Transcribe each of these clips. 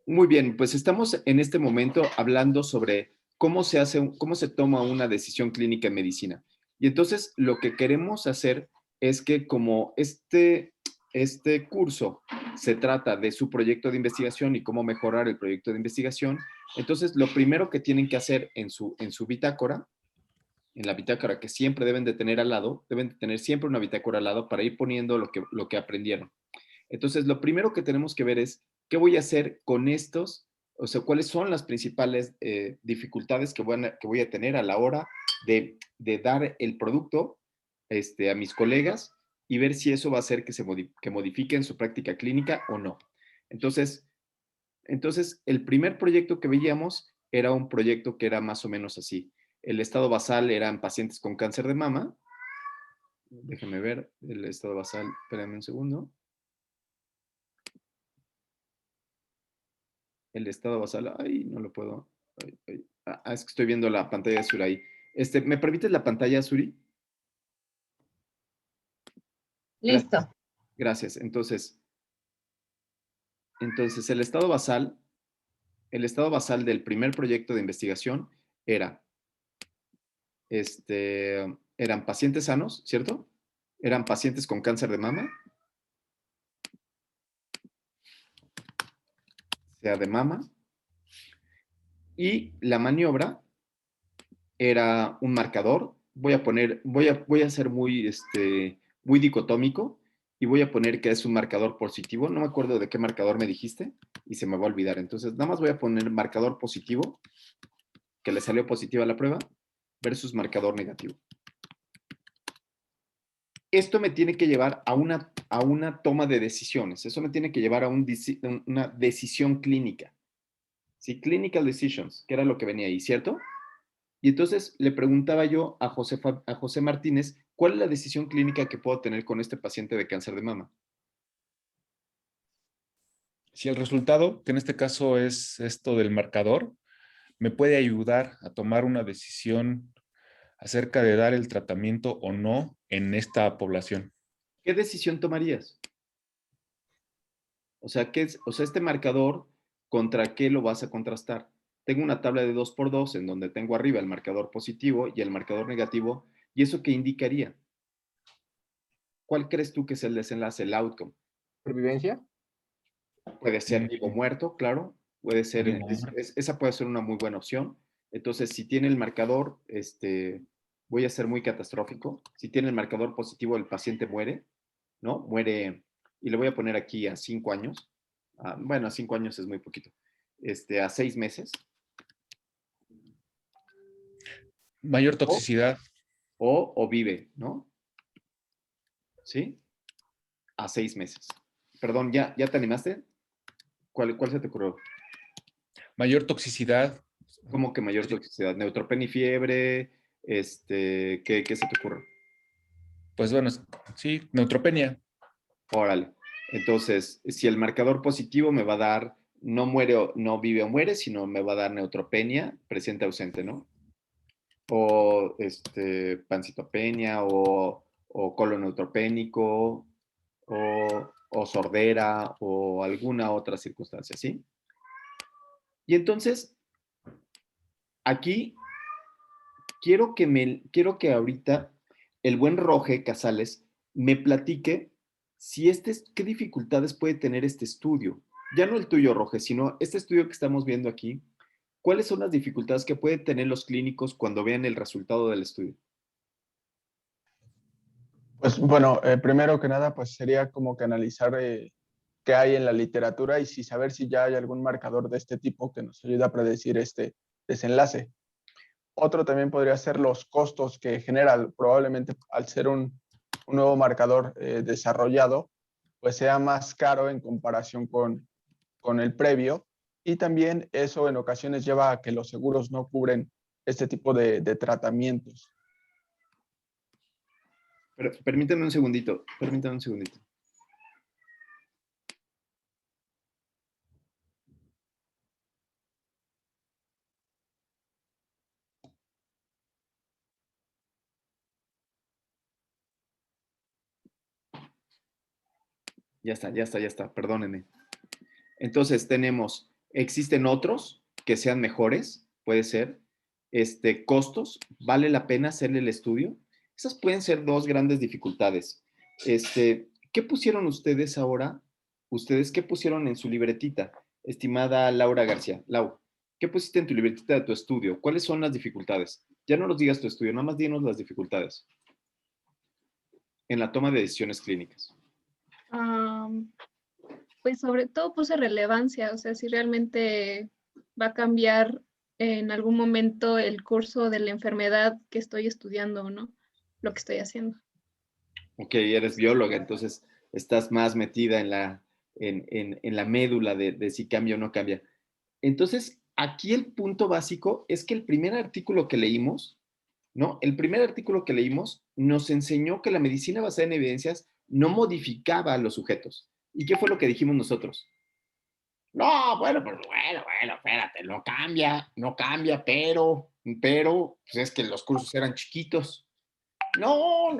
Muy bien, pues estamos en este momento hablando sobre cómo se hace, cómo se toma una decisión clínica en medicina. Y entonces lo que queremos hacer es que como este curso se trata de su proyecto de investigación y cómo mejorar el proyecto de investigación, entonces lo primero que tienen que hacer en su bitácora, en la bitácora que siempre deben de tener al lado, deben de tener siempre una bitácora al lado para ir poniendo lo que aprendieron. Entonces, lo primero que tenemos que ver es qué voy a hacer con estos, o sea, cuáles son las principales dificultades que voy a tener a la hora de dar el producto a mis colegas y ver si eso va a hacer que modifiquen su práctica clínica o no. Entonces, el primer proyecto que veíamos era un proyecto que era más o menos así. El estado basal eran pacientes con cáncer de mama. Déjame ver el estado basal, espérame un segundo. El estado basal, ay, no lo puedo. Ay, ay. Es que estoy viendo la pantalla azul ahí. ¿Me permites la pantalla azul? Gracias. Listo. Gracias. Entonces el estado basal del primer proyecto de investigación era, eran pacientes sanos, ¿cierto? Eran pacientes con cáncer de mama, sea de mama, y la maniobra era un marcador. Voy a ser muy dicotómico y voy a poner que es un marcador positivo. No me acuerdo de qué marcador me dijiste y se me va a olvidar. Entonces, nada más voy a poner marcador positivo, que le salió positiva la prueba, versus marcador negativo. Esto me tiene que llevar a una toma de decisiones. Eso me tiene que llevar a una decisión clínica. ¿Sí? Clinical decisions, que era lo que venía ahí, ¿cierto? Y entonces le preguntaba yo a José Martínez, ¿cuál es la decisión clínica que puedo tener con este paciente de cáncer de mama? Si el resultado, que en este caso es esto del marcador, me puede ayudar a tomar una decisión acerca de dar el tratamiento o no en esta población. ¿Qué decisión tomarías? O sea, este marcador, ¿contra qué lo vas a contrastar? Tengo una tabla de 2x2 en donde tengo arriba el marcador positivo y el marcador negativo. ¿Y eso qué indicaría? ¿Cuál crees tú que es el desenlace, el outcome? ¿Supervivencia? Puede ser vivo o muerto, claro. Puede ser, Vivo muerto. esa puede ser una muy buena opción. Entonces, si tiene el marcador, voy a ser muy catastrófico. Si tiene el marcador positivo, el paciente muere, ¿no? Muere, y le voy a poner aquí a 5 años. Bueno, a 5 años es muy poquito. A 6 meses. Mayor O, toxicidad. o vive, ¿no? ¿Sí? A 6 meses. Perdón, ¿ya te animaste? ¿Cuál se te ocurrió? Mayor toxicidad. ¿Cómo que mayor toxicidad? Neutropenia y fiebre, ¿qué se te ocurre? Pues bueno, sí, neutropenia. Órale. Entonces, si el marcador positivo me va a dar, no muere, no vive o muere, sino me va a dar neutropenia, presente ausente, ¿no? O pancitopenia, o colon neutropénico, o sordera, o alguna otra circunstancia, ¿sí? Y entonces, aquí quiero que ahorita el buen Roge Casales me platique qué dificultades puede tener este estudio. Ya no el tuyo, Roge, sino este estudio que estamos viendo aquí. ¿Cuáles son las dificultades que pueden tener los clínicos cuando vean el resultado del estudio? Pues bueno, primero que nada, pues sería como que analizar qué hay en la literatura y saber si ya hay algún marcador de este tipo que nos ayude a predecir este desenlace. Otro también podría ser los costos que genera, probablemente al ser un nuevo marcador desarrollado, pues sea más caro en comparación con el previo. Y también eso en ocasiones lleva a que los seguros no cubren este tipo de tratamientos. Pero permítame un segundito, permítame un segundito. Ya está, perdónenme. Entonces tenemos Existen otros que sean mejores, puede ser. Costos, ¿vale la pena hacerle el estudio? Esas pueden ser dos grandes dificultades. ¿Qué pusieron ustedes ahora? ¿Ustedes qué pusieron en su libretita? Estimada Laura García. Lau, ¿qué pusiste en tu libretita de tu estudio? ¿Cuáles son las dificultades? Ya no nos digas tu estudio, nada más dinos las dificultades en la toma de decisiones clínicas. Pues sobre todo puse relevancia, o sea, si realmente va a cambiar en algún momento el curso de la enfermedad que estoy estudiando o no, lo que estoy haciendo. Ok, eres bióloga, entonces estás más metida en la médula de si cambia o no cambia. Entonces, aquí el punto básico es que el primer artículo que leímos, ¿no? El primer artículo que leímos nos enseñó que la medicina basada en evidencias no modificaba a los sujetos. ¿Y qué fue lo que dijimos nosotros? No, bueno, espérate, no cambia, pero, pues es que los cursos eran chiquitos. No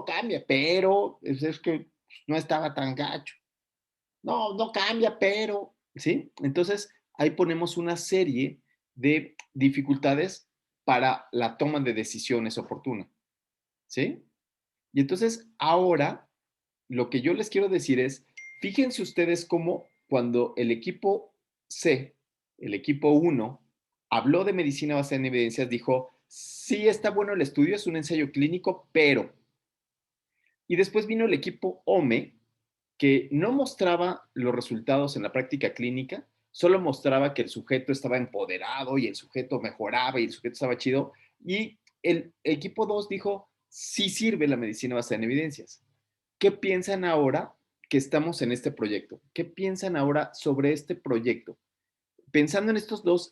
cambia, pero es que no estaba tan gacho. No cambia, pero, ¿sí? Entonces, ahí ponemos una serie de dificultades para la toma de decisiones oportuna, ¿sí? Y entonces, ahora, lo que yo les quiero decir es, fíjense ustedes cómo cuando el equipo C, el equipo 1, habló de medicina basada en evidencias, dijo, sí está bueno el estudio, es un ensayo clínico, pero... Y después vino el equipo OME, que no mostraba los resultados en la práctica clínica, solo mostraba que el sujeto estaba empoderado y el sujeto mejoraba y el sujeto estaba chido. Y el equipo 2 dijo, sí sirve la medicina basada en evidencias. ¿Qué piensan ahora que estamos en este proyecto? ¿Qué piensan ahora sobre este proyecto? Pensando en estos dos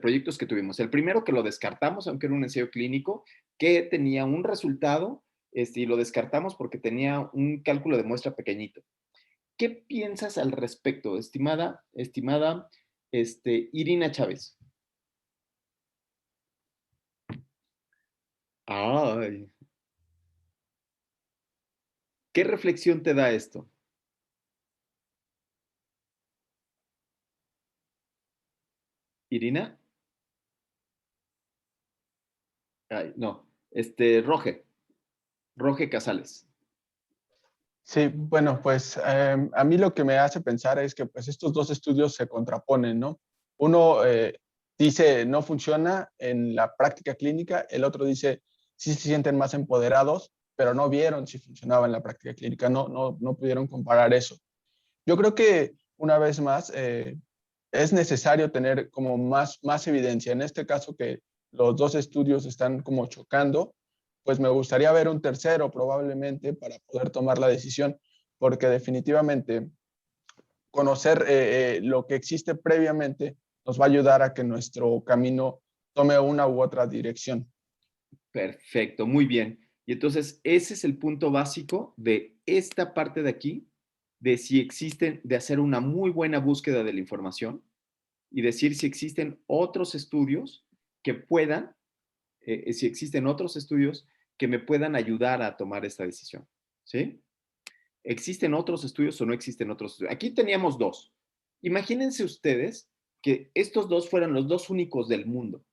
proyectos que tuvimos. El primero que lo descartamos, aunque era un ensayo clínico, que tenía un resultado y lo descartamos porque tenía un cálculo de muestra pequeñito. ¿Qué piensas al respecto, estimada Irina Chávez? Ay, ¿qué reflexión te da esto? Irina? Ay, no, Roge Casales. Sí, bueno, pues a mí lo que me hace pensar es que pues estos dos estudios se contraponen, ¿no? Uno dice no funciona en la práctica clínica, el otro dice sí se sienten más empoderados, pero no vieron si funcionaba en la práctica clínica, no pudieron comparar eso. Yo creo que una vez más es necesario tener como más evidencia. En este caso que los dos estudios están como chocando, pues me gustaría ver un tercero probablemente para poder tomar la decisión, porque definitivamente conocer lo que existe previamente nos va a ayudar a que nuestro camino tome una u otra dirección. Perfecto, muy bien. Y entonces ese es el punto básico de esta parte de aquí, de si existen, de hacer una muy buena búsqueda de la información y decir si existen otros estudios que puedan, si existen otros estudios que me puedan ayudar a tomar esta decisión. ¿Sí? ¿Existen otros estudios o no existen otros estudios? Aquí teníamos dos. Imagínense ustedes que estos dos fueran los dos únicos del mundo.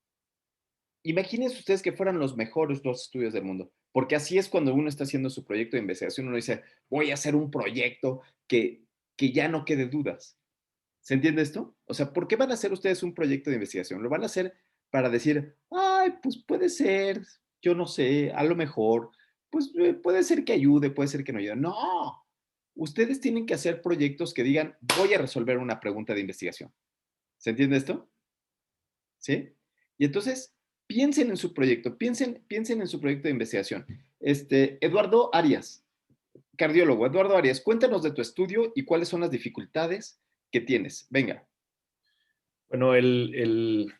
Imagínense ustedes que fueran los mejores dos estudios del mundo, porque así es cuando uno está haciendo su proyecto de investigación, uno dice, voy a hacer un proyecto que ya no quede dudas. ¿Se entiende esto? O sea, ¿por qué van a hacer ustedes un proyecto de investigación? Lo van a hacer para decir, ay, pues puede ser, yo no sé, a lo mejor, pues puede ser que ayude, puede ser que no ayude. No, ustedes tienen que hacer proyectos que digan, voy a resolver una pregunta de investigación. ¿Se entiende esto? ¿Sí? Y entonces, piensen en su proyecto, piensen en su proyecto de investigación. Eduardo Arias, cardiólogo, Eduardo Arias, cuéntanos de tu estudio y cuáles son las dificultades que tienes. Venga. Bueno, el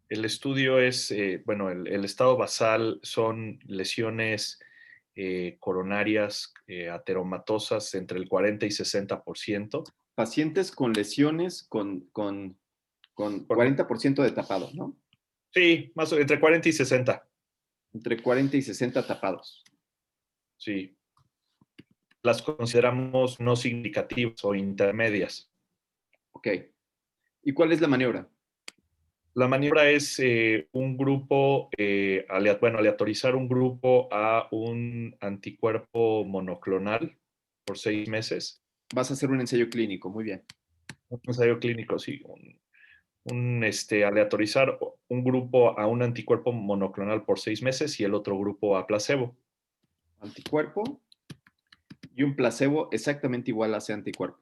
estudio es, bueno, el estado basal son lesiones coronarias ateromatosas entre el 40 y 60%. Pacientes con lesiones con 40% de tapado, ¿no? Sí, más entre 40 y 60. Entre 40 y 60 tapados. Sí. Las consideramos no significativas o intermedias. Ok. ¿Y cuál es la maniobra? La maniobra es un grupo, aleatorizar un grupo a un anticuerpo monoclonal por 6 meses. Vas a hacer un ensayo clínico, muy bien. Un ensayo clínico, sí. Aleatorizar un grupo a un anticuerpo monoclonal por 6 meses y el otro grupo a placebo. Anticuerpo y un placebo exactamente igual a ese anticuerpo.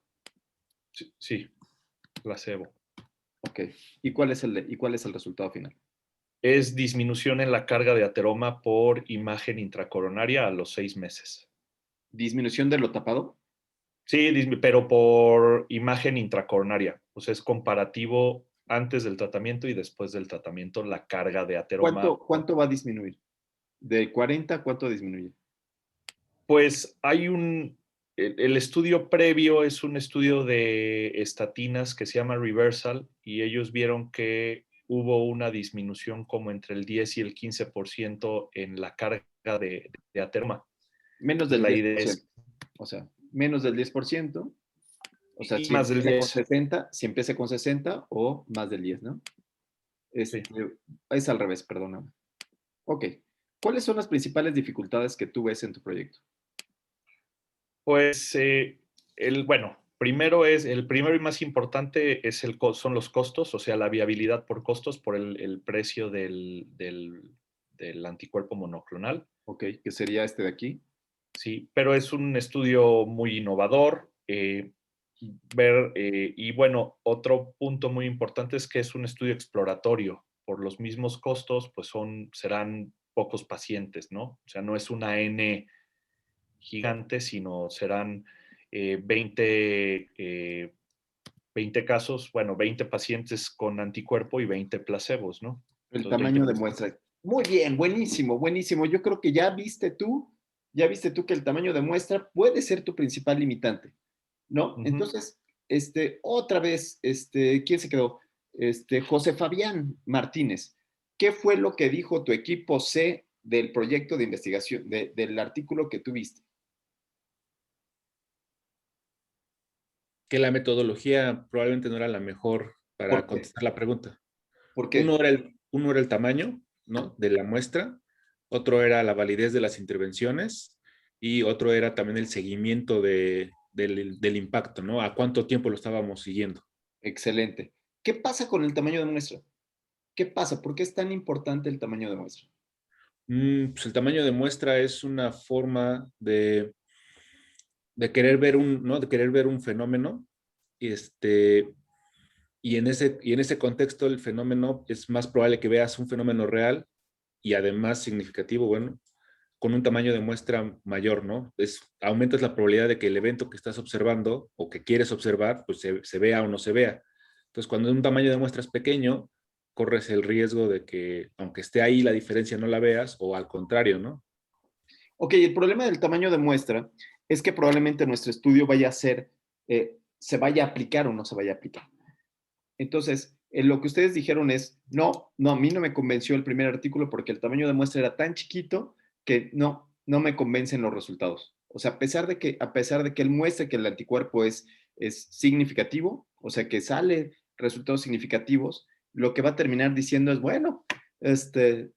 Sí, placebo. Ok. ¿Y cuál es el resultado final? Es disminución en la carga de ateroma por imagen intracoronaria a los 6 meses. ¿Disminución de lo tapado? Sí, pero por imagen intracoronaria. O sea, es comparativo antes del tratamiento y después del tratamiento, la carga de ateroma. ¿Cuánto va a disminuir? ¿De 40 cuánto disminuye? Pues el estudio previo es un estudio de estatinas que se llama Reversal y ellos vieron que hubo una disminución como entre el 10 y el 15% en la carga de ateroma. Menos Entonces, del la 10%. idea es O sea, menos del 10%. O sea, y si más del empieza con 10. 60, si empieza con 60 o más del 10, ¿no? Sí. Es al revés, perdóname. Ok. ¿Cuáles son las principales dificultades que tú ves en tu proyecto? Pues el primero y más importante son los costos, o sea, la viabilidad por costos por el precio del anticuerpo monoclonal. Ok, que sería este de aquí. Sí, pero es un estudio muy innovador. Y bueno, otro punto muy importante es que es un estudio exploratorio. Por los mismos costos, pues serán pocos pacientes, ¿no? O sea, no es una N gigante, sino serán 20 casos, bueno, 20 pacientes con anticuerpo y 20 placebos, ¿no? El Entonces, 20 tamaño de placebos. muestra. Muy bien, buenísimo, buenísimo. Yo creo que ya viste tú que el tamaño de muestra puede ser tu principal limitante, ¿no? Uh-huh. Entonces, otra vez, ¿quién se quedó? José Fabián Martínez. ¿Qué fue lo que dijo tu equipo C del proyecto de investigación, del artículo que tú viste? Que la metodología probablemente no era la mejor ¿Por para qué? contestar la pregunta. ¿Por qué? Uno era el tamaño, ¿no?, de la muestra, otro era la validez de las intervenciones y otro era también el seguimiento del impacto, ¿no? A cuánto tiempo lo estábamos siguiendo. Excelente. ¿Qué pasa con el tamaño de muestra? ¿Qué pasa? ¿Por qué es tan importante el tamaño de muestra? Pues el tamaño de muestra es una forma de querer ver ¿no?, de querer ver un fenómeno, y en ese contexto el fenómeno es más probable que veas un fenómeno real y además significativo, bueno, con un tamaño de muestra mayor, ¿no? Aumentas la probabilidad de que el evento que estás observando o que quieres observar, pues se vea o no se vea. Entonces, cuando un tamaño de muestra es pequeño, corres el riesgo de que, aunque esté ahí, la diferencia no la veas, o al contrario, ¿no? Ok, el problema del tamaño de muestra es que probablemente nuestro estudio vaya a ser, se vaya a aplicar o no se vaya a aplicar. Entonces, lo que ustedes dijeron es, no, a mí no me convenció el primer artículo porque el tamaño de muestra era tan chiquito que no me convencen los resultados. O sea, a pesar de que él muestre que el anticuerpo es significativo, o sea, que sale resultados significativos, lo que va a terminar diciendo es, bueno,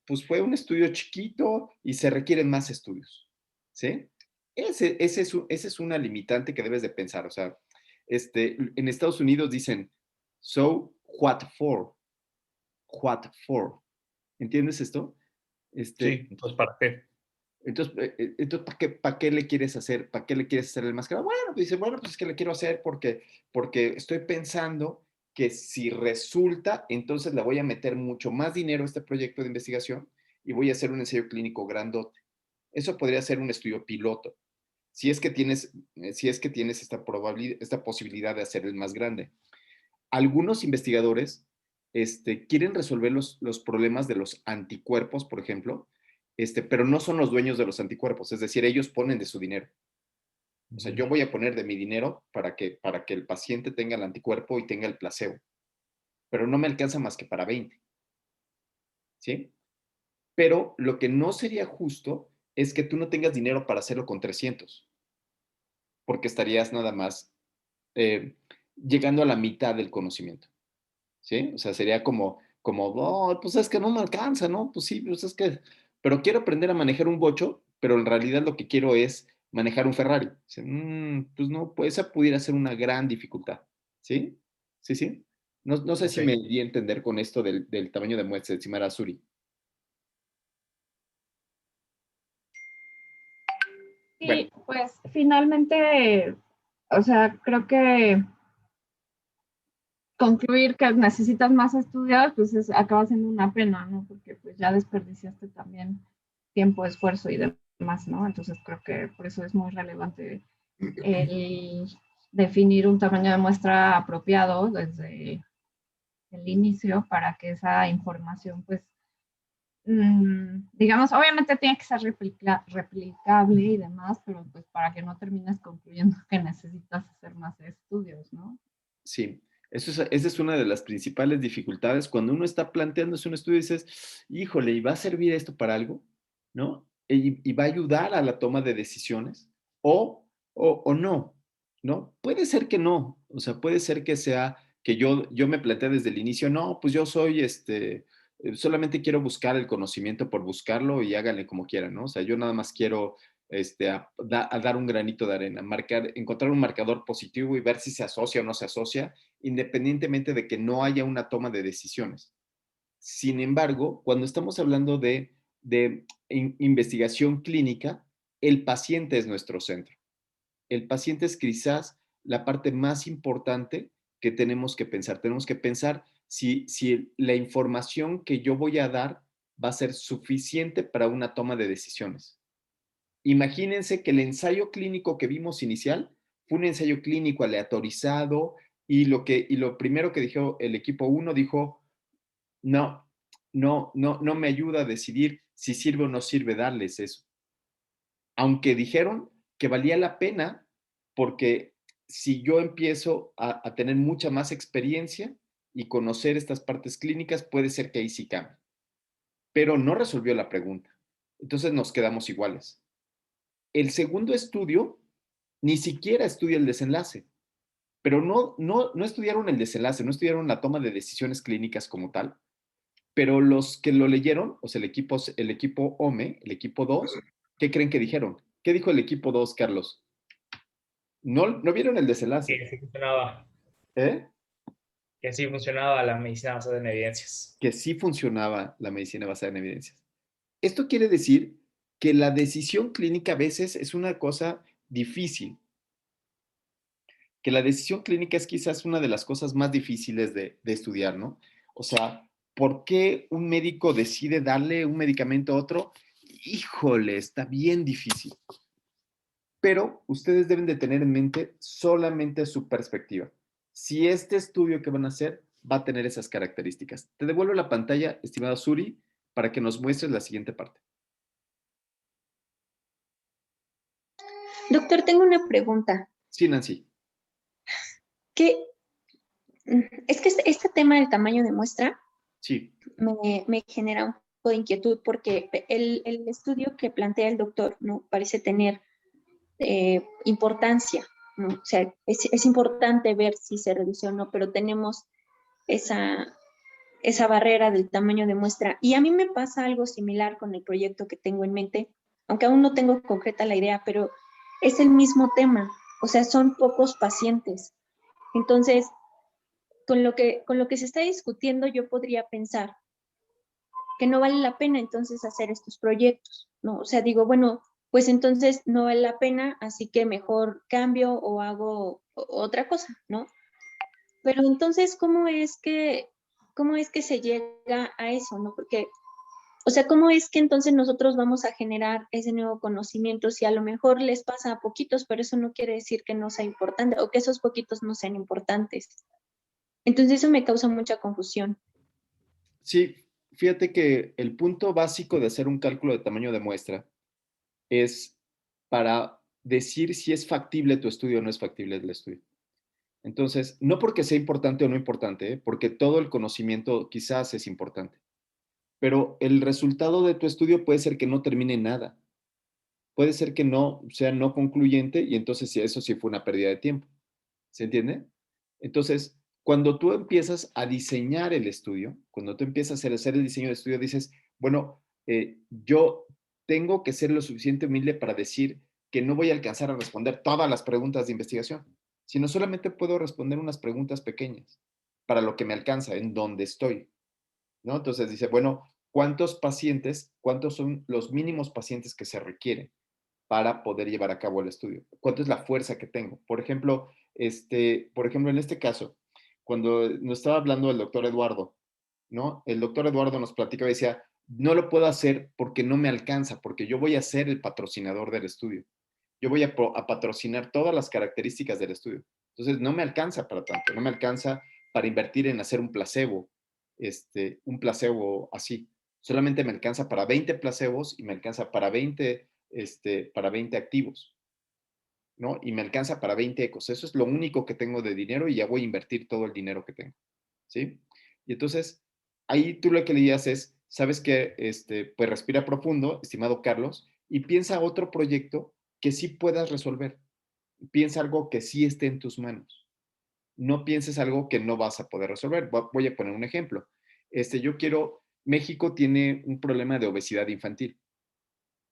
pues fue un estudio chiquito y se requieren más estudios, ¿sí? Ese es una limitante que debes de pensar. O sea, en Estados Unidos dicen, so, what for? What for? ¿Entiendes esto? Sí, entonces, ¿para qué? Entonces, ¿para qué le quieres hacer? ¿Para qué le quieres hacer el máscara? Bueno, dice, bueno, pues es que le quiero hacer porque estoy pensando que si resulta, entonces le voy a meter mucho más dinero a este proyecto de investigación y voy a hacer un ensayo clínico grandote. Eso podría ser un estudio piloto, si es que tienes esta posibilidad de hacer el más grande. Algunos investigadores quieren resolver los problemas de los anticuerpos, por ejemplo, pero no son los dueños de los anticuerpos, es decir, ellos ponen de su dinero. O sea, yo voy a poner de mi dinero para que el paciente tenga el anticuerpo y tenga el placebo, pero no me alcanza más que para 20, ¿sí? Pero lo que no sería justo es que tú no tengas dinero para hacerlo con 300, porque estarías nada más llegando a la mitad del conocimiento, ¿sí? O sea, sería oh, pues es que no me alcanza, ¿no? Pues sí, pues es que, pero quiero aprender a manejar un bocho, pero en realidad lo que quiero es manejar un Ferrari. Dice, pues no, pues esa pudiera ser una gran dificultad, ¿sí? Sí, sí. No sé Ok. si me di a entender con esto del tamaño de muestra de Simara Suri. Bueno, Sí, pues finalmente, o sea, creo que concluir que necesitas más estudios, pues acaba siendo una pena, ¿no? Porque pues ya desperdiciaste también tiempo, esfuerzo y demás, ¿no? Entonces creo que por eso es muy relevante el definir un tamaño de muestra apropiado desde el inicio para que esa información, pues, digamos, obviamente tiene que ser replicable y demás, pero pues para que no termines concluyendo que necesitas hacer más estudios, ¿no? sí, esa es una de las principales dificultades. Cuando uno está planteándose un estudio, dices, híjole, ¿y va a servir esto para algo? ¿No? ¿Y va a ayudar a la toma de decisiones? O no, ¿no? Puede ser que no. O sea, puede ser que sea que yo me planteé desde el inicio, no, pues yo soy solamente quiero buscar el conocimiento por buscarlo y háganle como quieran, ¿no? O sea, yo nada más quiero a dar un granito de arena, encontrar un marcador positivo y ver si se asocia o no se asocia, independientemente de que no haya una toma de decisiones. Sin embargo, cuando estamos hablando de investigación clínica, el paciente es nuestro centro. El paciente es quizás la parte más importante que tenemos que pensar. Tenemos que pensar si la información que yo voy a dar va a ser suficiente para una toma de decisiones. Imagínense que el ensayo clínico que vimos inicial fue un ensayo clínico aleatorizado y lo primero que dijo el equipo 1 dijo, no me ayuda a decidir si sirve o no sirve darles eso. Aunque dijeron que valía la pena porque si yo empiezo a tener mucha más experiencia y conocer estas partes clínicas, puede ser que ahí sí cambie. Pero no resolvió la pregunta. Entonces nos quedamos iguales. El segundo estudio ni siquiera estudia el desenlace, pero no estudiaron el desenlace, no estudiaron la toma de decisiones clínicas como tal, pero los que lo leyeron, o sea, el equipo OME, el equipo 2, ¿qué creen que dijeron? ¿Qué dijo el equipo 2, Carlos? No vieron el desenlace. Que sí funcionaba, ¿Eh? que sí funcionaba la medicina basada en evidencias. Que sí funcionaba la medicina basada en evidencias. Esto quiere decir que la decisión clínica a veces es una cosa difícil, que la decisión clínica es quizás una de las cosas más difíciles de estudiar, ¿no? O sea, ¿por qué un médico decide darle un medicamento a otro? Híjole, está bien difícil. Pero ustedes deben de tener en mente solamente su perspectiva. Si este estudio que van a hacer va a tener esas características. Te devuelvo la pantalla, estimado Suri, para que nos muestres la siguiente parte. Doctor, tengo una pregunta. Sí, Nancy. ¿Qué, es que este tema del tamaño de muestra Sí. me genera un poco de inquietud porque el estudio que plantea el doctor, ¿no? Parece tener importancia, ¿no? O sea, es importante ver si se reduce o no, pero tenemos esa barrera del tamaño de muestra. Y a mí me pasa algo similar con el proyecto que tengo en mente, aunque aún no tengo concreta la idea, pero es el mismo tema. O sea, son pocos pacientes. Entonces, con lo que se está discutiendo, yo podría pensar que no vale la pena entonces hacer estos proyectos, ¿no? O sea, digo, bueno, pues entonces no vale la pena, así que mejor cambio o hago otra cosa, ¿no? Pero entonces, cómo es que se llega a eso, ¿no? Porque, o sea, ¿cómo es que entonces nosotros vamos a generar ese nuevo conocimiento si a lo mejor les pasa a poquitos, pero eso no quiere decir que no sea importante o que esos poquitos no sean importantes? Entonces eso me causa mucha confusión. Sí, fíjate que el punto básico de hacer un cálculo de tamaño de muestra es para decir si es factible tu estudio o no es factible el estudio. Entonces, no porque sea importante o no importante, porque todo el conocimiento quizás es importante, pero el resultado de tu estudio puede ser que no termine en nada. Puede ser que no sea no concluyente y entonces eso sí fue una pérdida de tiempo. ¿Se entiende? Entonces, cuando tú empiezas a diseñar el estudio, cuando tú empiezas a hacer el diseño del estudio, dices, bueno, yo tengo que ser lo suficiente humilde para decir que no voy a alcanzar a responder todas las preguntas de investigación, sino solamente puedo responder unas preguntas pequeñas para lo que me alcanza, en donde estoy, ¿no? Entonces dice, bueno, ¿cuántos pacientes, cuántos son los mínimos pacientes que se requieren para poder llevar a cabo el estudio? ¿Cuánto es la fuerza que tengo? Por ejemplo, en este caso, cuando nos estaba hablando el doctor Eduardo, ¿no? El doctor Eduardo nos platicaba y decía, no lo puedo hacer porque no me alcanza, porque yo voy a ser el patrocinador del estudio. Yo voy a patrocinar todas las características del estudio. Entonces, no me alcanza para tanto, no me alcanza para invertir en hacer un placebo así. Solamente me alcanza para 20 placebos y me alcanza para 20 activos, ¿no? Y me alcanza para 20 ecos. Eso es lo único que tengo de dinero y ya voy a invertir todo el dinero que tengo, ¿sí? Y entonces, ahí tú lo que le dices es, ¿sabes qué? Pues respira profundo, estimado Carlos, y piensa otro proyecto que sí puedas resolver. Piensa algo que sí esté en tus manos. No pienses algo que no vas a poder resolver. Voy a poner un ejemplo. México tiene un problema de obesidad infantil.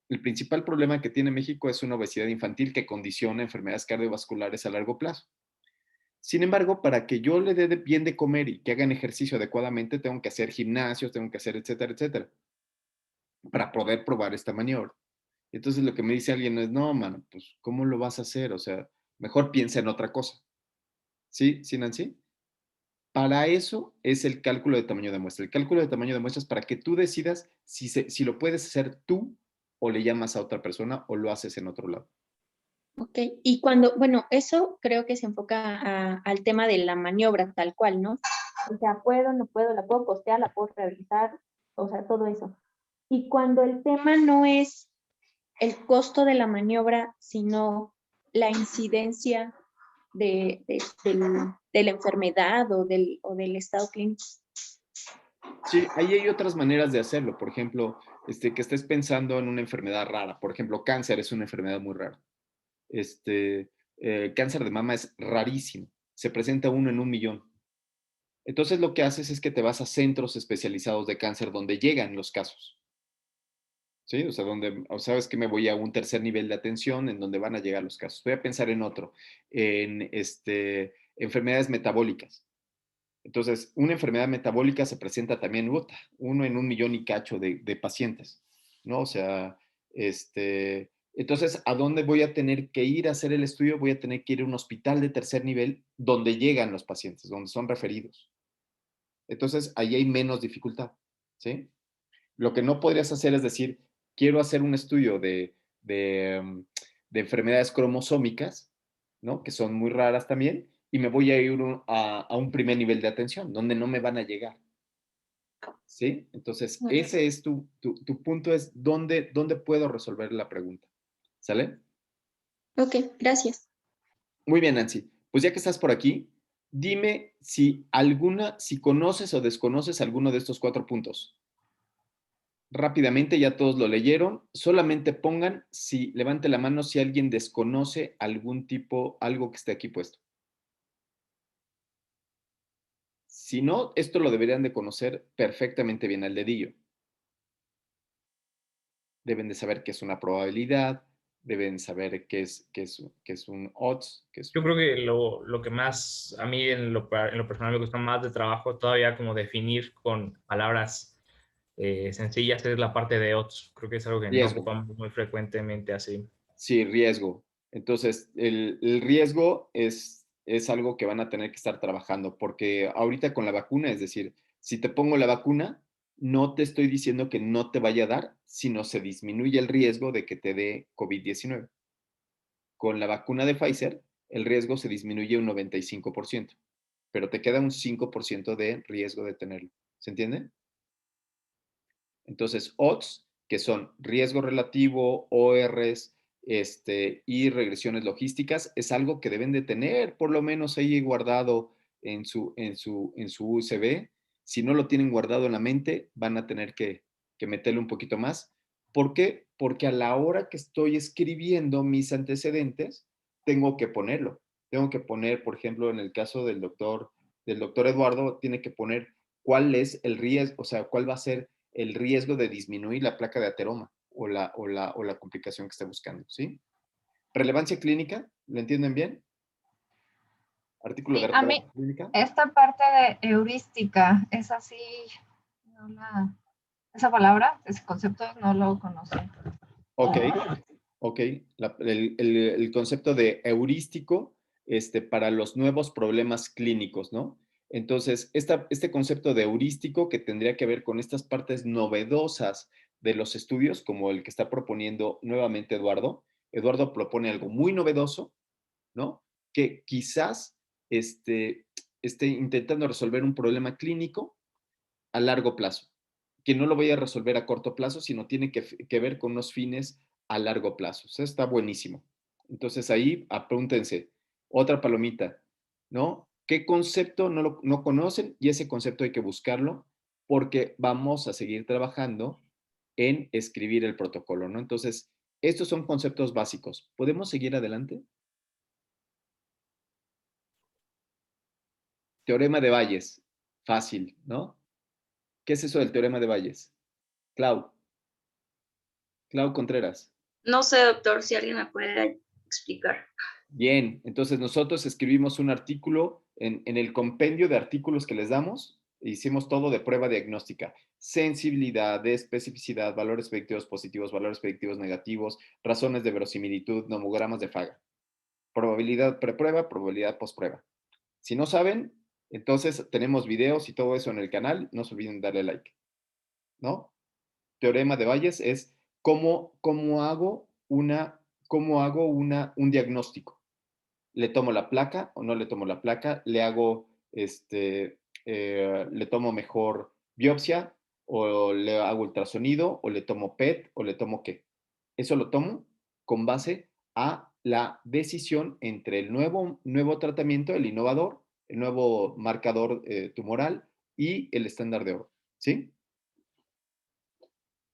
El principal problema que tiene México es una obesidad infantil que condiciona enfermedades cardiovasculares a largo plazo. Sin embargo, para que yo le dé bien de comer y que hagan ejercicio adecuadamente, tengo que hacer gimnasios, tengo que hacer etcétera, etcétera, para poder probar esta maniobra. Entonces lo que me dice alguien es, no, mano, pues, ¿cómo lo vas a hacer? O sea, mejor piensa en otra cosa. ¿Sí? ¿Sí, Nancy? Para eso es el cálculo de tamaño de muestra. El cálculo de tamaño de muestra es para que tú decidas si lo puedes hacer tú o le llamas a otra persona o lo haces en otro lado. Ok, y bueno, eso creo que se enfoca al tema de la maniobra tal cual, ¿no? O sea, puedo, no puedo, la puedo costear, la puedo realizar, o sea, todo eso. Y cuando el tema no es el costo de la maniobra, sino la incidencia de la enfermedad o del estado clínico. Sí, ahí hay otras maneras de hacerlo. Por ejemplo, que estés pensando en una enfermedad rara. Por ejemplo, cáncer es una enfermedad muy rara. Cáncer de mama es rarísimo. Se presenta 1 en 1.000.000. Entonces lo que haces es que te vas a centros especializados de cáncer donde llegan los casos. ¿Sí? O sea, sabes que me voy a un tercer nivel de atención en donde van a llegar los casos. Voy a pensar en otro, en enfermedades metabólicas. Entonces, una enfermedad metabólica se presenta también, 1 en 1.000.000 y cacho de pacientes, ¿no? O sea, entonces, ¿a dónde voy a tener que ir a hacer el estudio? Voy a tener que ir a un hospital de tercer nivel donde llegan los pacientes, donde son referidos. Entonces, ahí hay menos dificultad, ¿sí? Lo que no podrías hacer es decir, quiero hacer un estudio de enfermedades cromosómicas, ¿no? Que son muy raras también, y me voy a ir a un primer nivel de atención, donde no me van a llegar. ¿Sí? Entonces, ese es tu punto, es dónde puedo resolver la pregunta. ¿Sale? Ok, gracias. Muy bien, Nancy. Pues ya que estás por aquí, dime si conoces o desconoces alguno de estos 4 puntos. Rápidamente, ya todos lo leyeron. Solamente levante la mano si alguien desconoce algo que esté aquí puesto. Si no, esto lo deberían de conocer perfectamente bien al dedillo. Deben de saber qué es una probabilidad, deben saber qué es un odds. Yo creo que lo que más, a mí en lo personal me gusta más de trabajo, todavía como definir con palabras sencillas, es la parte de odds. Creo que es algo que no Riesgo. ocupamos muy frecuentemente así. Sí, riesgo. Entonces, el riesgo es algo que van a tener que estar trabajando, porque ahorita con la vacuna, es decir, si te pongo la vacuna, no te estoy diciendo que no te vaya a dar, sino se disminuye el riesgo de que te dé COVID-19. Con la vacuna de Pfizer, el riesgo se disminuye un 95%, pero te queda un 5% de riesgo de tenerlo. ¿Se entiende? Entonces, odds, que son riesgo relativo, ORs, y regresiones logísticas, es algo que deben de tener por lo menos ahí guardado en su USB. Si no lo tienen guardado en la mente, van a tener que meterle un poquito más. ¿Por qué? Porque a la hora que estoy escribiendo mis antecedentes, tengo que ponerlo. Tengo que poner, por ejemplo, en el caso del doctor Eduardo, tiene que poner cuál es el riesgo, o sea, cuál va a ser el riesgo de disminuir la placa de ateroma o la complicación que esté buscando, ¿sí? Relevancia clínica, ¿lo entienden bien? Artículo de Sí, a mí relevancia clínica. esta parte de heurística es así, no esa palabra, ese concepto no lo conocí. Ok, ok. El concepto de heurístico para los nuevos problemas clínicos, ¿no? Entonces, este concepto de heurístico que tendría que ver con estas partes novedosas de los estudios, como el que está proponiendo nuevamente Eduardo. Eduardo propone algo muy novedoso, ¿no? Que quizás esté intentando resolver un problema clínico a largo plazo, que no lo voy a resolver a corto plazo, sino tiene que ver con unos fines a largo plazo. O sea, está buenísimo. Entonces ahí apúntense, otra palomita, ¿no? ¿Qué concepto no conocen? Y ese concepto hay que buscarlo porque vamos a seguir trabajando en escribir el protocolo, ¿no? Entonces, estos son conceptos básicos. ¿Podemos seguir adelante? Teorema de Bayes. Fácil, ¿no? ¿Qué es eso del teorema de Bayes? Clau Contreras. No sé, doctor, si alguien me puede explicar. Bien, entonces nosotros escribimos un artículo en el compendio de artículos que les damos, hicimos todo de prueba diagnóstica, sensibilidad, especificidad, valores predictivos positivos, valores predictivos negativos, razones de verosimilitud, nomogramas de Faga, probabilidad preprueba, probabilidad postprueba. Si no saben, entonces tenemos videos y todo eso en el canal, no se olviden darle like, ¿no? Teorema de Bayes es cómo hago un diagnóstico. ¿Le tomo la placa o no le tomo la placa? ¿Le hago, le tomo mejor biopsia o le hago ultrasonido o le tomo PET o le tomo qué? Eso lo tomo con base a la decisión entre el nuevo tratamiento, el innovador, el nuevo marcador tumoral y el estándar de oro. ¿Sí?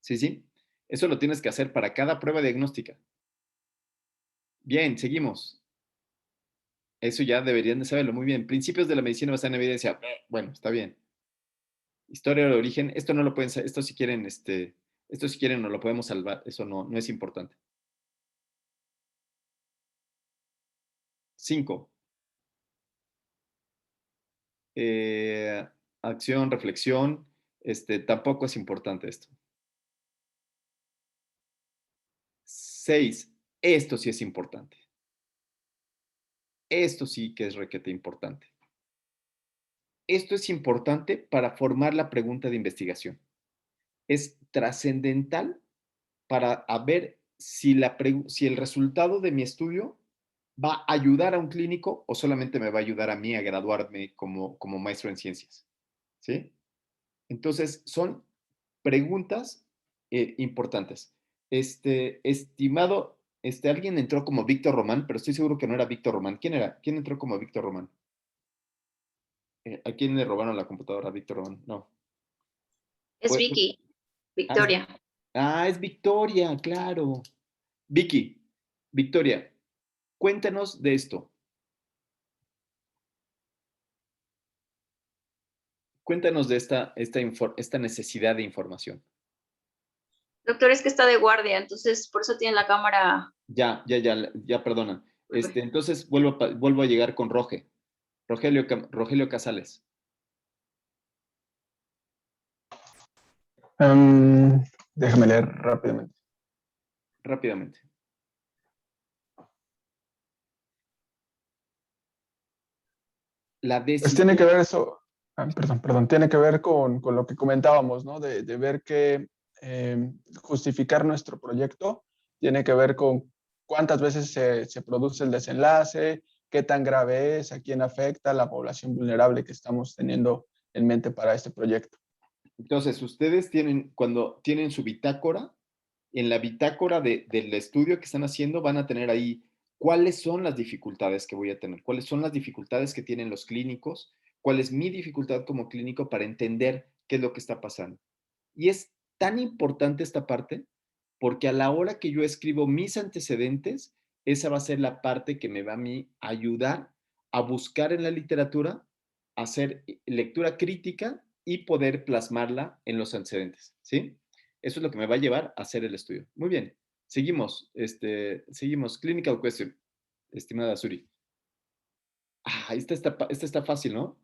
Sí, sí. Eso lo tienes que hacer para cada prueba diagnóstica. Bien, seguimos. Eso ya deberían de saberlo muy bien. Principios de la medicina basada en evidencia. Bueno, está bien. Historia del origen. Esto no lo pueden saber. Esto si quieren no lo podemos salvar. Eso no es importante. 5. Acción, reflexión. Tampoco es importante esto. 6. Esto sí es importante. Esto sí que es requete importante. Esto es importante para formar la pregunta de investigación. Es trascendental para ver si el resultado de mi estudio va a ayudar a un clínico o solamente me va a ayudar a mí a graduarme como maestro en ciencias. ¿Sí? Entonces, son preguntas importantes. Estimado, alguien entró como Víctor Román, pero estoy seguro que no era Víctor Román. ¿Quién era? ¿Quién entró como Víctor Román? ¿A quién le robaron la computadora? Víctor Román. No. Es Vicky, Victoria. Es Victoria, claro. Vicky, Victoria, cuéntanos de esto. Cuéntanos de esta necesidad de información. Doctor, es que está de guardia, entonces por eso tiene la cámara. Ya, perdona. Entonces vuelvo a llegar con Rogelio Casales. Déjame leer rápidamente. Rápidamente. La Pues decisión. tiene que ver eso, perdón, tiene que ver con lo que comentábamos, ¿no? De ver que justificar nuestro proyecto tiene que ver con cuántas veces se produce el desenlace, qué tan grave es, a quién afecta, la población vulnerable que estamos teniendo en mente para este proyecto. Entonces, ustedes cuando tienen su bitácora, en la bitácora del estudio que están haciendo, van a tener ahí cuáles son las dificultades que voy a tener, cuáles son las dificultades que tienen los clínicos, cuál es mi dificultad como clínico para entender qué es lo que está pasando. Y es tan importante esta parte porque a la hora que yo escribo mis antecedentes, esa va a ser la parte que me va a mí ayudar a buscar en la literatura, hacer lectura crítica y poder plasmarla en los antecedentes, ¿sí? Eso es lo que me va a llevar a hacer el estudio. Muy bien, seguimos, seguimos. Clinical question, estimada Suri. Esta está fácil, ¿no?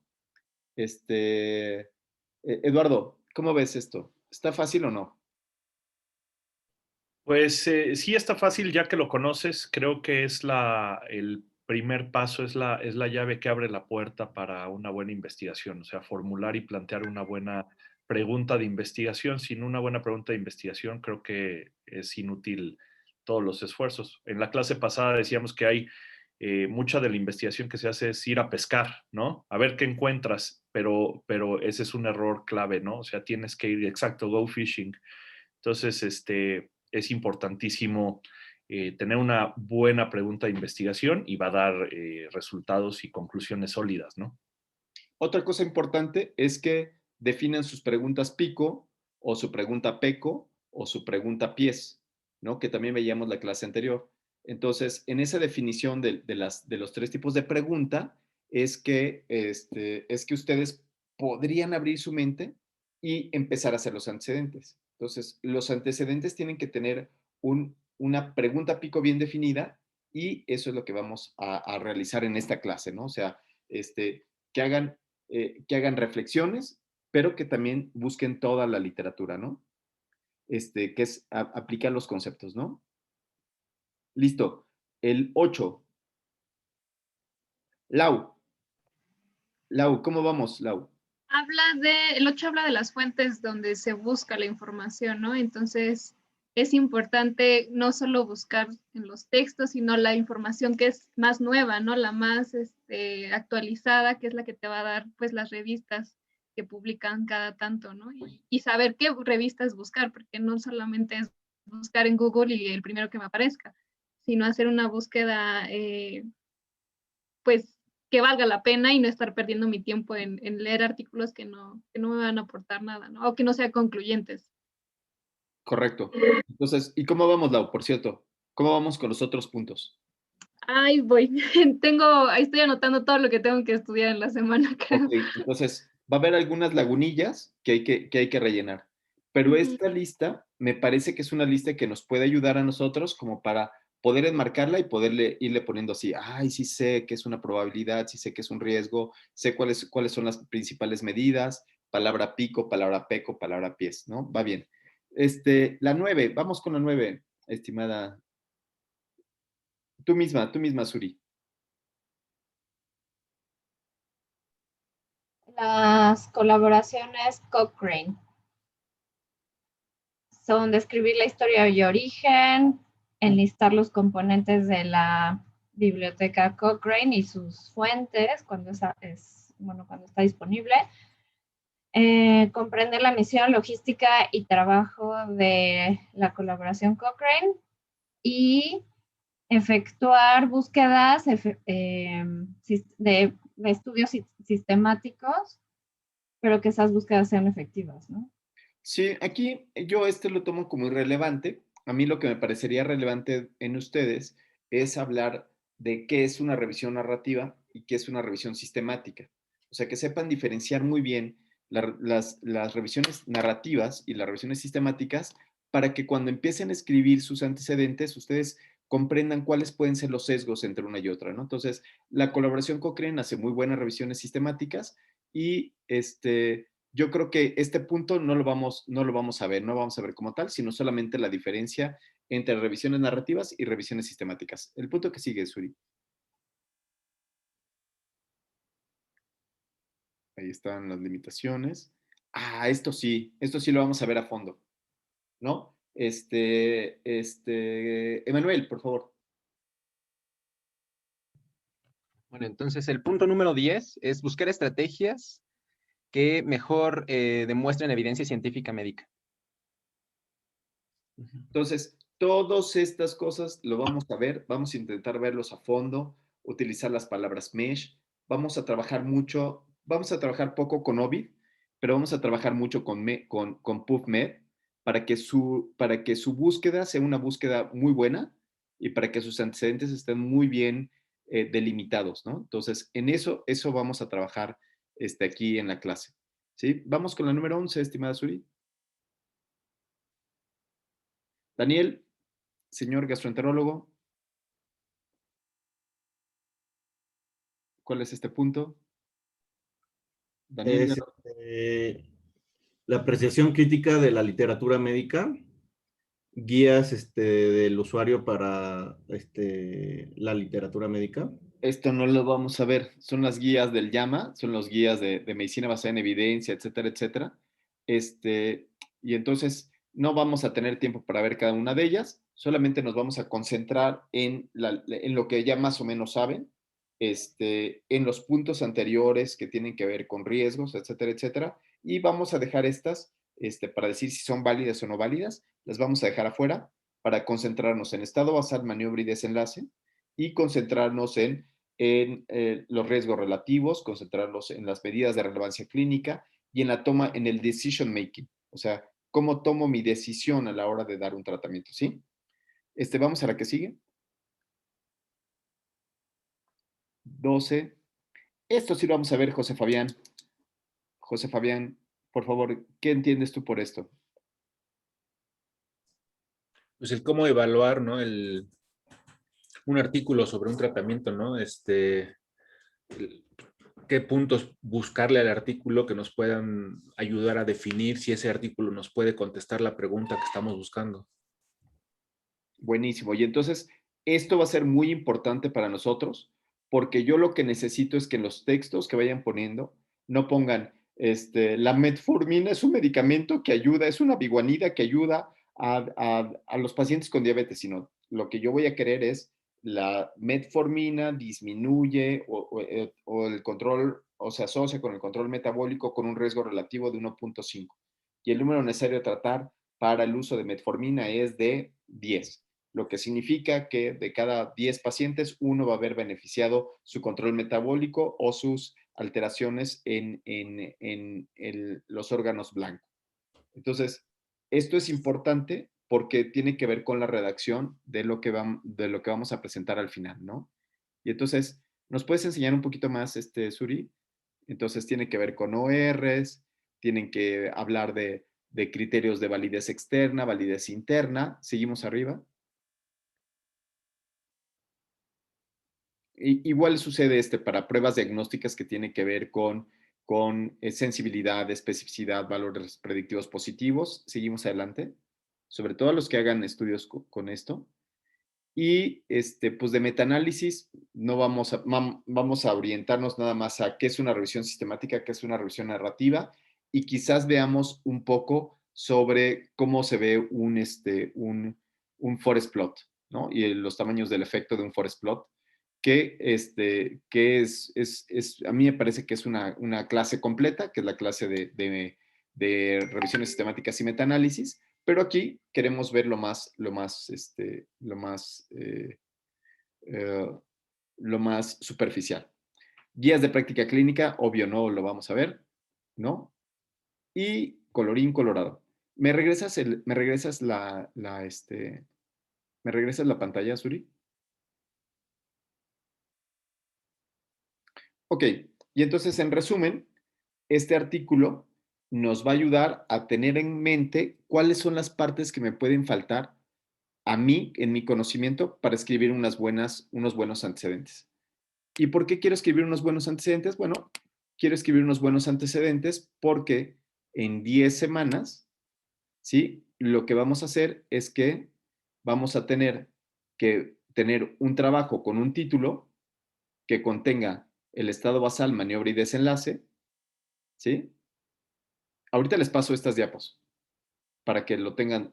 Eduardo, ¿cómo ves esto? ¿Está fácil o no? Pues sí está fácil ya que lo conoces. Creo que es el primer paso, es la llave que abre la puerta para una buena investigación. O sea, formular y plantear una buena pregunta de investigación. Sin una buena pregunta de investigación, creo que es inútil todos los esfuerzos. En la clase pasada decíamos que hay mucha de la investigación que se hace es ir a pescar, ¿no? A ver qué encuentras, pero ese es un error clave, ¿no? O sea, tienes que ir, exacto, go fishing. Entonces, es importantísimo tener una buena pregunta de investigación y va a dar resultados y conclusiones sólidas, ¿no? Otra cosa importante es que definan sus preguntas pico o su pregunta peco o su pregunta pies, ¿no? Que también veíamos la clase anterior. Entonces, en esa definición de los tres tipos de pregunta es es que ustedes podrían abrir su mente y empezar a hacer los antecedentes. Entonces, los antecedentes tienen que tener una pregunta pico bien definida y eso es lo que vamos a realizar en esta clase, ¿no? O sea, que hagan reflexiones, pero que también busquen toda la literatura, ¿no? Que es aplicar los conceptos, ¿no? Listo. El 8. Lau. Lau, ¿cómo vamos, Lau? El 8 habla de las fuentes donde se busca la información, ¿no? Entonces, es importante no solo buscar en los textos, sino la información que es más nueva, ¿no? La más actualizada, que es la que te va a dar, pues, las revistas que publican cada tanto, ¿no? Y saber qué revistas buscar, porque no solamente es buscar en Google y el primero que me aparezca, sino hacer una búsqueda, pues, que valga la pena y no estar perdiendo mi tiempo en leer artículos que no me van a aportar nada, ¿no? O que no sean concluyentes. Correcto. Entonces, ¿y cómo vamos, Lau? Por cierto, ¿cómo vamos con los otros puntos? Ay, voy. Ahí estoy anotando todo lo que tengo que estudiar en la semana, creo. Ok, entonces va a haber algunas lagunillas que hay que rellenar. Pero Ujú. esta lista me parece que es una lista que nos puede ayudar a nosotros como para poder enmarcarla y poderle irle poniendo así, ay, sí sé que es una probabilidad, sí sé que es un riesgo, sé cuáles son las principales medidas, palabra pico, palabra peco, palabra pies, ¿no? Va bien. La 9, vamos con la 9, estimada. Tú misma, Suri. Las colaboraciones Cochrane son describir la historia y origen, enlistar los componentes de la biblioteca Cochrane y sus fuentes cuando cuando está disponible, comprender la misión, logística y trabajo de la colaboración Cochrane y efectuar búsquedas de estudios sistemáticos, pero que esas búsquedas sean efectivas, ¿no? Sí, aquí yo lo tomo como irrelevante. A mí lo que me parecería relevante en ustedes es hablar de qué es una revisión narrativa y qué es una revisión sistemática. O sea, que sepan diferenciar muy bien las revisiones narrativas y las revisiones sistemáticas para que cuando empiecen a escribir sus antecedentes, ustedes comprendan cuáles pueden ser los sesgos entre una y otra, ¿no? Entonces, la colaboración Cochrane hace muy buenas revisiones sistemáticas y yo creo que este punto no lo vamos a ver, no vamos a ver como tal, sino solamente la diferencia entre revisiones narrativas y revisiones sistemáticas. El punto que sigue, Suri. Ahí están las limitaciones. Esto sí lo vamos a ver a fondo, ¿no? Emanuel, por favor. Bueno, entonces el punto número 10 es buscar estrategias que mejor demuestren evidencia científica médica. Entonces, todas estas cosas lo vamos a ver, vamos a intentar verlos a fondo, utilizar las palabras mesh, vamos a trabajar mucho, vamos a trabajar poco con Ovid, pero vamos a trabajar mucho con PubMed para que su búsqueda sea una búsqueda muy buena y para que sus antecedentes estén muy bien delimitados, ¿no? Entonces, en eso vamos a trabajar aquí en la clase, ¿sí? Vamos con la número 11, estimada Suri. Daniel, señor gastroenterólogo, ¿cuál es este punto? Daniel, Es la apreciación crítica de la literatura médica, guías del usuario para la literatura médica. esto no lo vamos a ver, son las guías del llama, son los guías de medicina basada en evidencia, etcétera, etcétera. Y entonces no vamos a tener tiempo para ver cada una de ellas, solamente nos vamos a concentrar en lo que ya más o menos saben, en los puntos anteriores que tienen que ver con riesgos, etcétera, etcétera, y vamos a dejar estas para decir si son válidas o no válidas, las vamos a dejar afuera para concentrarnos en estado basal, maniobra y desenlace, y concentrarnos en los riesgos relativos, concentrarnos en las medidas de relevancia clínica y en la toma, en el decision making, o sea, cómo tomo mi decisión a la hora de dar un tratamiento, ¿sí? Vamos a la que sigue. 12. Esto sí lo vamos a ver, José Fabián. José Fabián, por favor, ¿qué entiendes tú por esto? Pues el cómo evaluar, ¿no? Un artículo sobre un tratamiento, ¿no? Qué puntos buscarle al artículo que nos puedan ayudar a definir si ese artículo nos puede contestar la pregunta que estamos buscando. Buenísimo. Y entonces, esto va a ser muy importante para nosotros, porque yo lo que necesito es que en los textos que vayan poniendo, no pongan, la metformina es un medicamento que ayuda, es una biguanida que ayuda a los pacientes con diabetes, sino lo que yo voy a querer es la metformina disminuye o el control, o se asocia con el control metabólico con un riesgo relativo de 1.5. Y el número necesario a tratar para el uso de metformina es de 10, lo que significa que de cada 10 pacientes, uno va a haber beneficiado su control metabólico o sus alteraciones en los órganos blancos. Entonces, esto es importante porque tiene que ver con la redacción de lo que vamos a presentar al final, ¿no? Y entonces, ¿nos puedes enseñar un poquito más, Suri? Entonces, tiene que ver con ORs, tienen que hablar de criterios de validez externa, validez interna. Seguimos arriba. Igual sucede para pruebas diagnósticas que tienen que ver con sensibilidad, especificidad, valores predictivos positivos. Seguimos adelante. Sobre todo los que hagan estudios con esto. Y pues de metaanálisis no vamos a orientarnos nada más a qué es una revisión sistemática, qué es una revisión narrativa, y quizás veamos un poco sobre cómo se ve un forest plot, ¿no? Y los tamaños del efecto de un forest plot, que a mí me parece que es una clase completa, que es la clase de revisiones sistemáticas y metaanálisis, pero aquí queremos ver lo más superficial. Guías de práctica clínica, obvio no lo vamos a ver, ¿no? Y colorín colorado. ¿Me regresas la pantalla, Suri? Ok, y entonces en resumen, este artículo nos va a ayudar a tener en mente cuáles son las partes que me pueden faltar a mí en mi conocimiento para escribir unos buenos antecedentes. ¿Y por qué quiero escribir unos buenos antecedentes? Bueno, quiero escribir unos buenos antecedentes porque en 10 semanas, ¿sí? Lo que vamos a hacer es que vamos a tener que tener un trabajo con un título que contenga el estado basal, maniobra y desenlace, ¿sí? Ahorita les paso estas diapos para que los tengan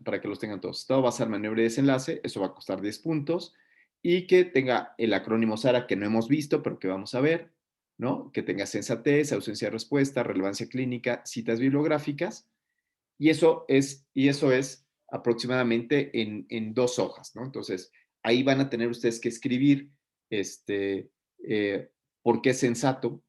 todos. Estado basal, maniobra y desenlace, eso va a costar 10 puntos. Y que tenga el acrónimo SARA que no hemos visto, pero que vamos a ver, ¿no? Que tenga sensatez, ausencia de respuesta, relevancia clínica, citas bibliográficas. Y eso es aproximadamente en 2 hojas, ¿no? Entonces, ahí van a tener ustedes que escribir por qué es sensato,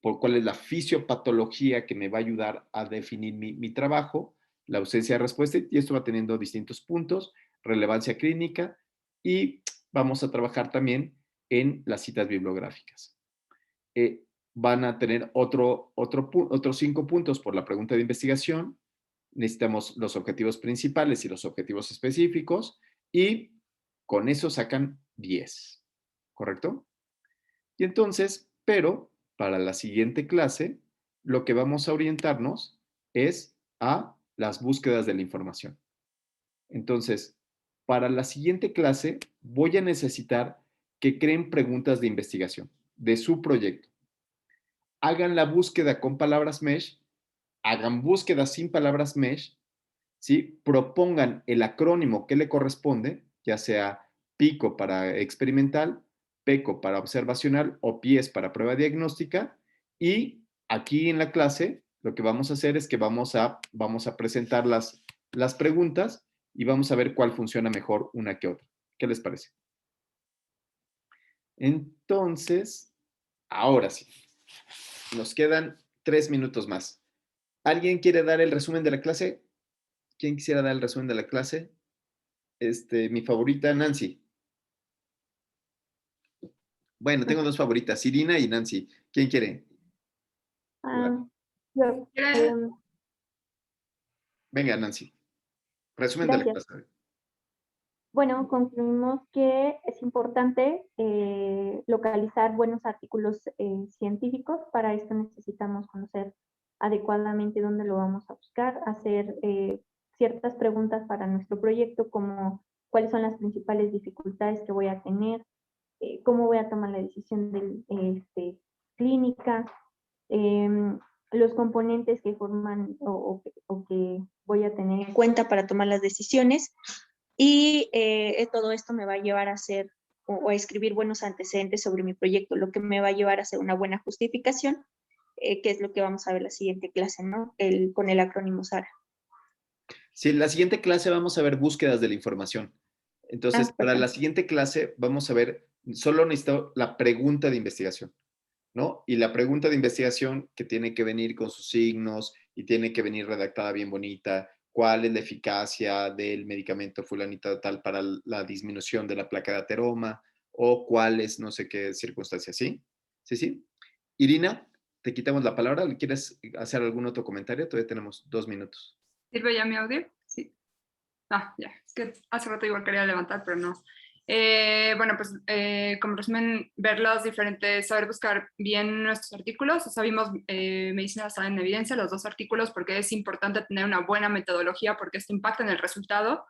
por cuál es la fisiopatología que me va a ayudar a definir mi trabajo, la ausencia de respuesta, y esto va teniendo distintos puntos, relevancia clínica, y vamos a trabajar también en las citas bibliográficas. Van a tener otros 5 puntos por la pregunta de investigación. Necesitamos los objetivos principales y los objetivos específicos y con eso sacan 10, ¿correcto? Y entonces, pero para la siguiente clase, lo que vamos a orientarnos es a las búsquedas de la información. Entonces, para la siguiente clase voy a necesitar que creen preguntas de investigación de su proyecto. Hagan la búsqueda con palabras mesh, hagan búsqueda sin palabras mesh, ¿sí? Propongan el acrónimo que le corresponde, ya sea PICO para experimental, PECO para observacional o PIES para prueba diagnóstica. Y aquí en la clase lo que vamos a hacer es que vamos a presentar las preguntas y vamos a ver cuál funciona mejor una que otra. ¿Qué les parece? Entonces, ahora sí, nos quedan 3 minutos más. ¿Alguien quiere dar el resumen de la clase? ¿Quién quisiera dar el resumen de la clase? Mi favorita, Nancy. Bueno, tengo 2 favoritas, Irina y Nancy. ¿Quién quiere? Yo, Venga, Nancy. Resumen de la gracias. clase. Bueno, concluimos que es importante localizar buenos artículos científicos. Para esto necesitamos conocer adecuadamente dónde lo vamos a buscar, hacer ciertas preguntas para nuestro proyecto, como cuáles son las principales dificultades que voy a tener, cómo voy a tomar la decisión clínica, los componentes que forman o que voy a tener en cuenta para tomar las decisiones. Y todo esto me va a llevar a hacer o a escribir buenos antecedentes sobre mi proyecto, lo que me va a llevar a hacer una buena justificación, que es lo que vamos a ver la siguiente clase, ¿no? Con el acrónimo SARA. Sí, en la siguiente clase vamos a ver búsquedas de la información. Entonces, para la siguiente clase vamos a ver, solo necesito la pregunta de investigación, ¿no? Y la pregunta de investigación que tiene que venir con sus signos y tiene que venir redactada bien bonita. ¿Cuál es la eficacia del medicamento fulanito de tal para la disminución de la placa de ateroma? O cuál es no sé qué circunstancia, ¿sí? ¿Sí, sí? Irina, te quitamos la palabra. ¿Quieres hacer algún otro comentario? Todavía tenemos 2 minutos. ¿Sirve ya mi audio? Sí. Ya. Es que hace rato igual quería levantar, pero no. Bueno, pues como resumen, saber buscar bien nuestros artículos. O sea, vimos medicina basada en evidencia, los 2 artículos, porque es importante tener una buena metodología, porque esto impacta en el resultado.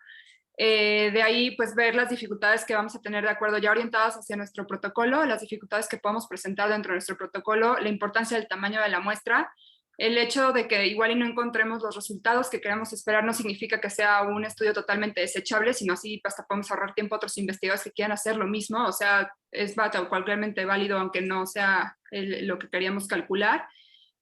De ahí, pues ver las dificultades que vamos a tener de acuerdo ya orientadas hacia nuestro protocolo, las dificultades que podemos presentar dentro de nuestro protocolo, la importancia del tamaño de la muestra. El hecho de que igual y no encontremos los resultados que queremos esperar no significa que sea un estudio totalmente desechable, sino así hasta podemos ahorrar tiempo a otros investigadores que quieran hacer lo mismo. O sea, es cualmente válido, aunque no sea lo que queríamos calcular.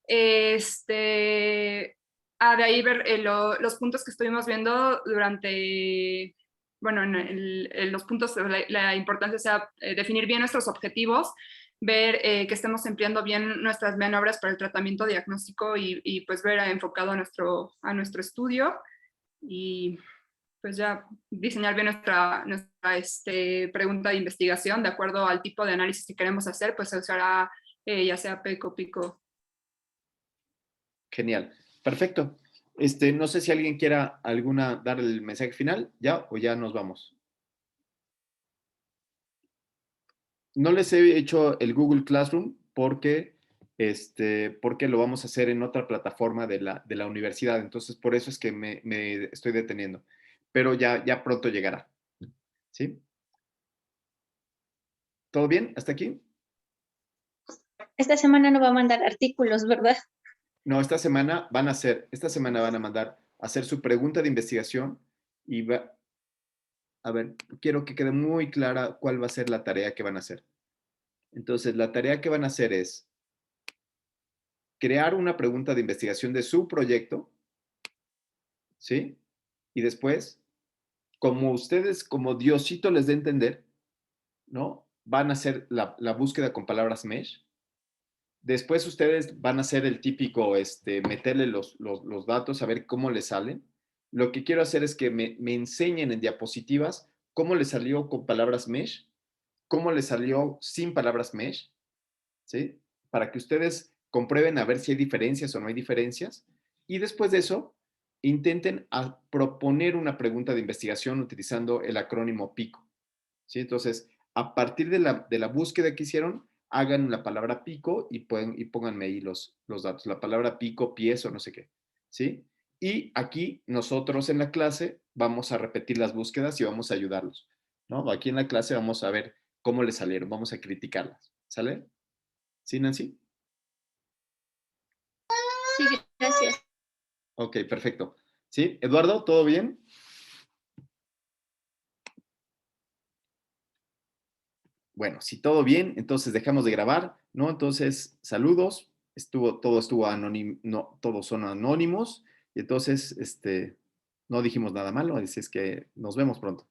De ahí ver los puntos que estuvimos viendo durante, bueno, en los puntos, la importancia sea definir bien nuestros objetivos, ver que estemos empleando bien nuestras maniobras para el tratamiento diagnóstico y pues ver enfocado a nuestro estudio y pues ya diseñar bien nuestra pregunta de investigación de acuerdo al tipo de análisis que queremos hacer, pues se usará ya sea PECO, PICO. Genial, perfecto. No sé si alguien quiera dar el mensaje final, ¿ya? O ya nos vamos. No les he hecho el Google Classroom porque lo vamos a hacer en otra plataforma de la universidad. Entonces, por eso es que me estoy deteniendo. Pero ya pronto llegará. ¿Sí? ¿Todo bien? ¿Hasta aquí? Esta semana no va a mandar artículos, ¿verdad? No, esta semana van a mandar a hacer su pregunta de investigación y a ver, quiero que quede muy clara cuál va a ser la tarea que van a hacer. Entonces, la tarea que van a hacer es crear una pregunta de investigación de su proyecto, ¿sí? Y después, como Diosito les dé a entender, ¿no? Van a hacer la búsqueda con palabras mesh. Después ustedes van a hacer el típico, meterle los datos, a ver cómo les salen. Lo que quiero hacer es que me enseñen en diapositivas cómo les salió con palabras mesh cómo les salió sin palabras mesh, ¿sí? Para que ustedes comprueben a ver si hay diferencias o no hay diferencias. Y después de eso, intenten proponer una pregunta de investigación utilizando el acrónimo PICO, ¿sí? Entonces, a partir de la búsqueda que hicieron, hagan la palabra PICO y pónganme ahí los datos. La palabra PICO, pies o no sé qué, ¿sí? Y aquí nosotros en la clase vamos a repetir las búsquedas y vamos a ayudarlos, ¿no? Aquí en la clase vamos a ver cómo les salieron, vamos a criticarlas, ¿sale? ¿Sí, Nancy? Sí, gracias. Ok, perfecto. ¿Sí? Eduardo, ¿todo bien? Bueno, si todo bien, entonces dejamos de grabar, ¿no? Entonces, saludos. Todo estuvo anónimo, no, todos son anónimos. Y entonces, no dijimos nada malo, así es que nos vemos pronto.